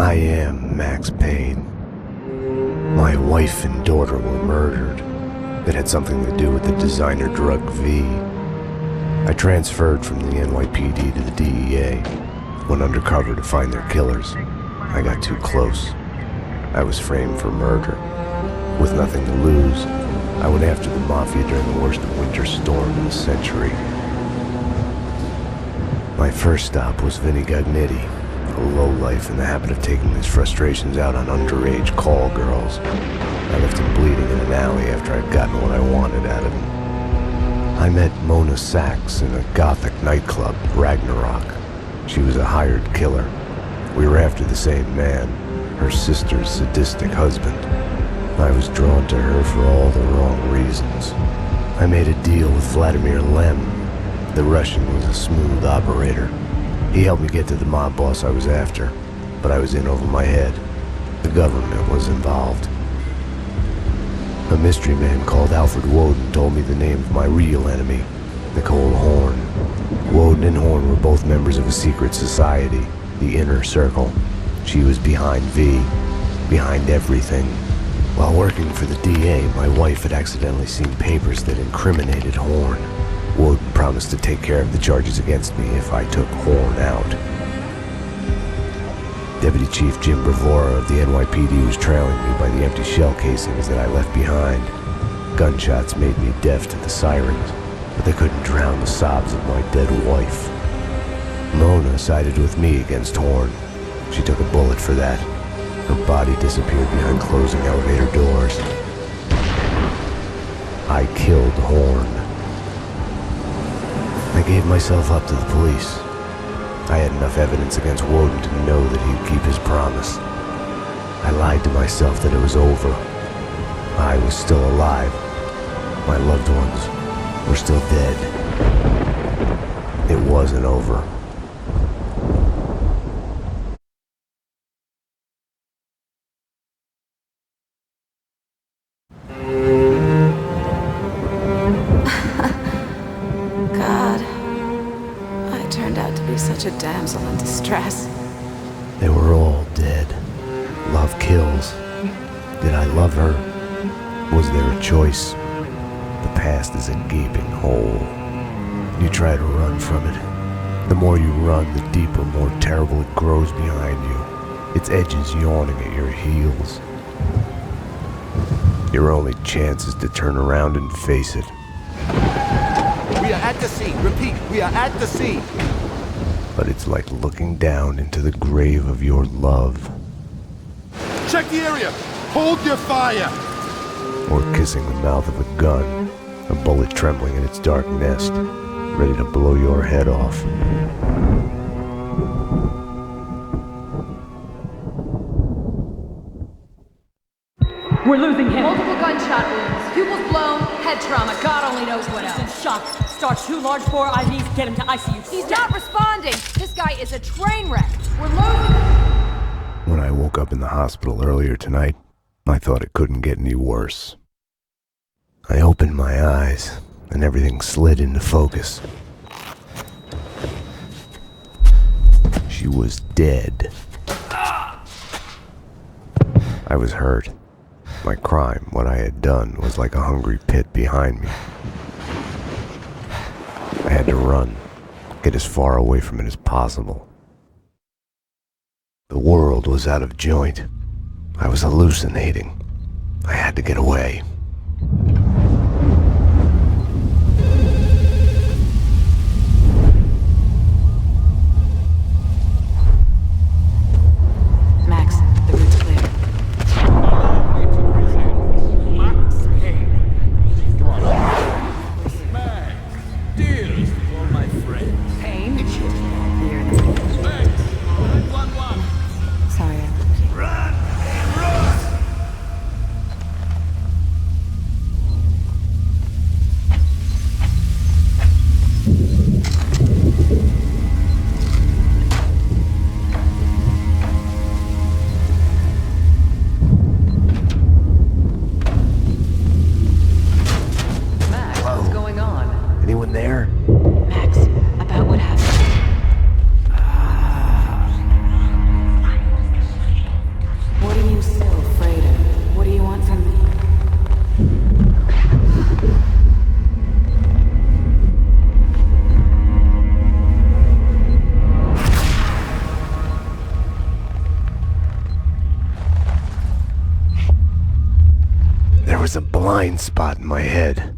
I am Max Payne. My wife and daughter were murdered. It had something to do with the designer drug V. I transferred from the NYPD to the DEA, went undercover to find their killers. I got too close. I was framed for murder. With nothing to lose, I went after the Mafia during the worst winter storm in a century. My first stop was Vinny Gognitti, a lowlife in the habit of taking his frustrations out on underage call girls. I left him bleeding in an alley after I'd gotten what I wanted out of him. I met Mona Sax in a gothic nightclub, Ragnarok. She was a hired killer. We were after the same man, her sister's sadistic husband. I was drawn to her for all the wrong reasons. I made a deal with Vladimir Lem. The Russian was a smooth operator. He helped me get to the mob boss I was after, but I was in over my head. The government was involved. A mystery man called Alfred Woden told me the name of my real enemy, Nicole Horn. Woden and Horn were both members of a secret society, the Inner Circle. She was behind V, behind everything. While working for the DA, my wife had accidentally seen papers that incriminated Horn. Woden promised to take care of the charges against me if I took Horn out. Deputy Chief Jim Bravura of the NYPD was trailing me by the empty shell casings that I left behind. Gunshots made me deaf to the sirens, but they couldn't drown the sobs of my dead wife. Mona sided with me against Horn. She took a bullet for that. Her body disappeared behind closing elevator doors. I killed Horn. I gave myself up to the police. I had enough evidence against Woden to know that he'd keep his promise. I lied to myself that it was over. I was still alive. My loved ones were still dead. It wasn't over. Such a damsel in distress. They were all dead. Love kills. Did I love her? Was there a choice? The past is a gaping hole. You try to run from it. The more you run, the deeper, more terrible it grows behind you. Its edges yawning at your heels. Your only chance is to turn around and face it. We are at the scene. Repeat, we are at the scene. But it's like looking down into the grave of your love. Check the area! Hold your fire! Or kissing the mouth of a gun, a bullet trembling in its dark nest, ready to blow your head off. We're losing him. Multiple gunshot wounds, pupils blown, head trauma, God only knows what else. He's in shock. Start 2 large bore IVs, get him to ICU. He's not responding. This guy is a train wreck. We're losing him. When I woke up in the hospital earlier tonight, I thought it couldn't get any worse. I opened my eyes, and everything slid into focus. She was dead. I was hurt. My crime, what I had done, was like a hungry pit behind me. I had to run, get as far away from it as possible. The world was out of joint. I was hallucinating. I had to get away. Max, the route's clear. Payne? You're in the Sorry, I left you. was a blind spot in my head.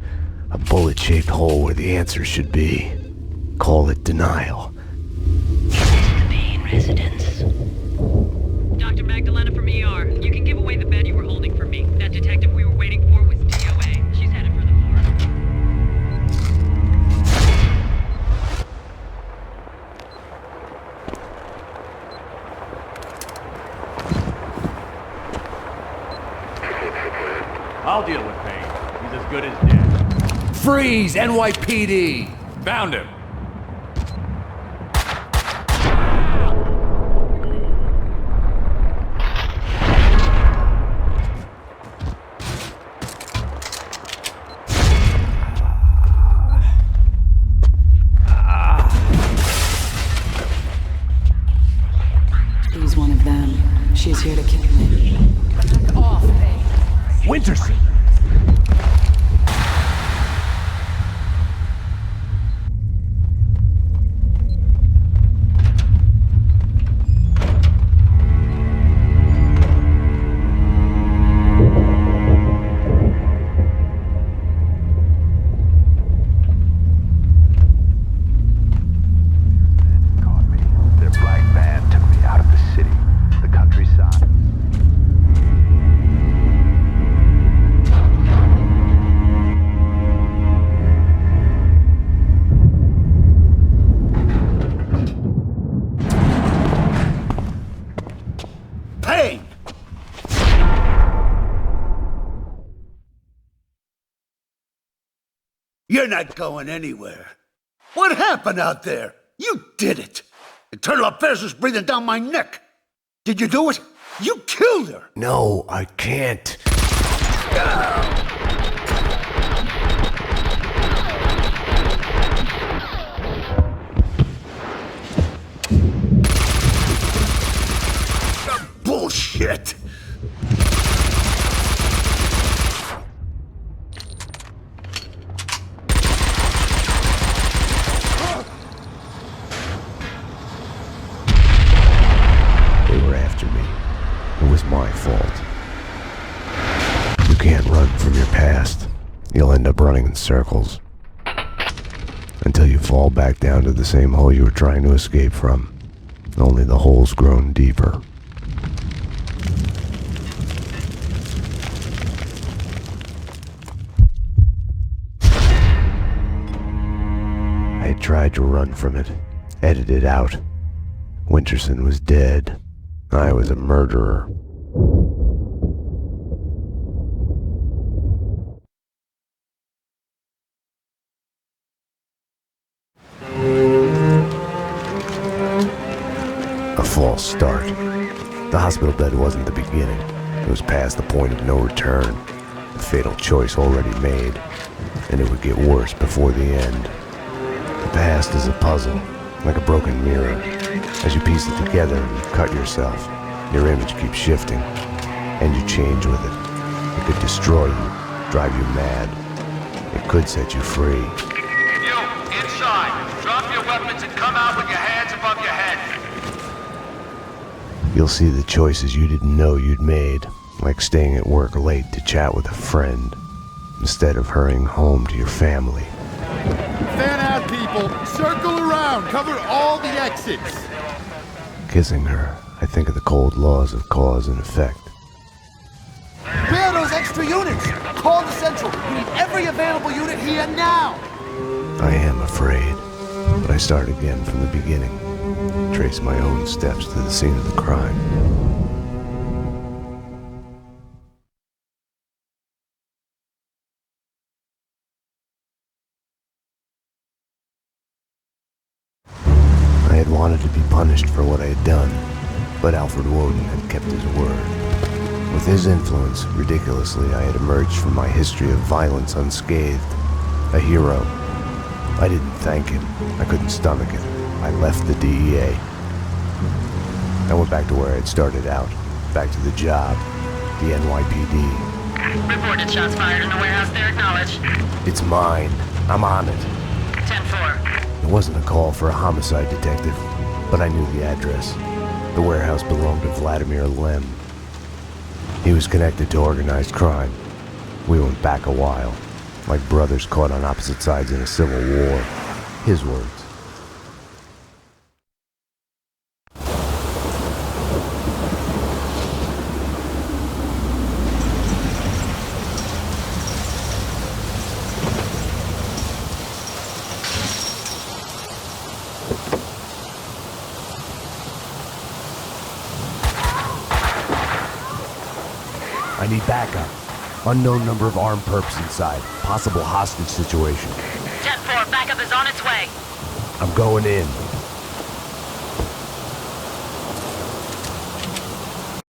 A bullet-shaped hole where the answer should be. Call it denial. The Payne residence. Dr. Magdalena from ER. You can give away the bed you were holding for me. That detective we were waiting for was DOA. She's headed for the floor. I'll deal with Payne. He's as good as dead. Freeze, NYPD! Found him. He's one of them. She's here to kill me. Back off, Payne. Winterson! Caught me. Their bright van took me out of the city, the countryside. Payne! You're not going anywhere. What happened out there? You did it. Internal affairs was breathing down my neck. Did you do it? You killed her. No, I can't. Bullshit. They were after me. It was my fault. You can't run from your past. You'll end up running in circles. Until you fall back down to the same hole you were trying to escape from. Only the hole's grown deeper. I had tried to run from it, edit it out. Winterson was dead. I was a murderer. A false start. The hospital bed wasn't the beginning. It was past the point of no return. A fatal choice already made, and it would get worse before the end. The past is a puzzle, like a broken mirror. As you piece it together and you cut yourself, your image keeps shifting, and you change with it. It could destroy you, drive you mad. It could set you free. You, inside. Drop your weapons and come out with your hands above your head. You'll see the choices you didn't know you'd made, like staying at work late to chat with a friend, instead of hurrying home to your family. Fan out, people! Circle around! Cover all the exits! Kissing her, I think of the cold laws of cause and effect. Where are those extra units? Call the Central! We need every available unit here now! I am afraid, but I start again from the beginning. Trace my own steps to the scene of the crime. I had wanted to be punished for what I had done, but Alfred Woden had kept his word. With his influence, ridiculously, I had emerged from my history of violence unscathed. A hero. I didn't thank him. I couldn't stomach it. I left the DEA. I went back to where I had started out. Back to the job. The NYPD. Reported shots fired in the warehouse there, acknowledged. It's mine. I'm on it. 10-4. It wasn't a call for a homicide detective, but I knew the address. The warehouse belonged to Vladimir Lem. He was connected to organized crime. We went back a while, like brothers caught on opposite sides in a civil war. His words. I need backup. Unknown number of armed perps inside. Possible hostage situation. 10-4, backup is on its way. I'm going in.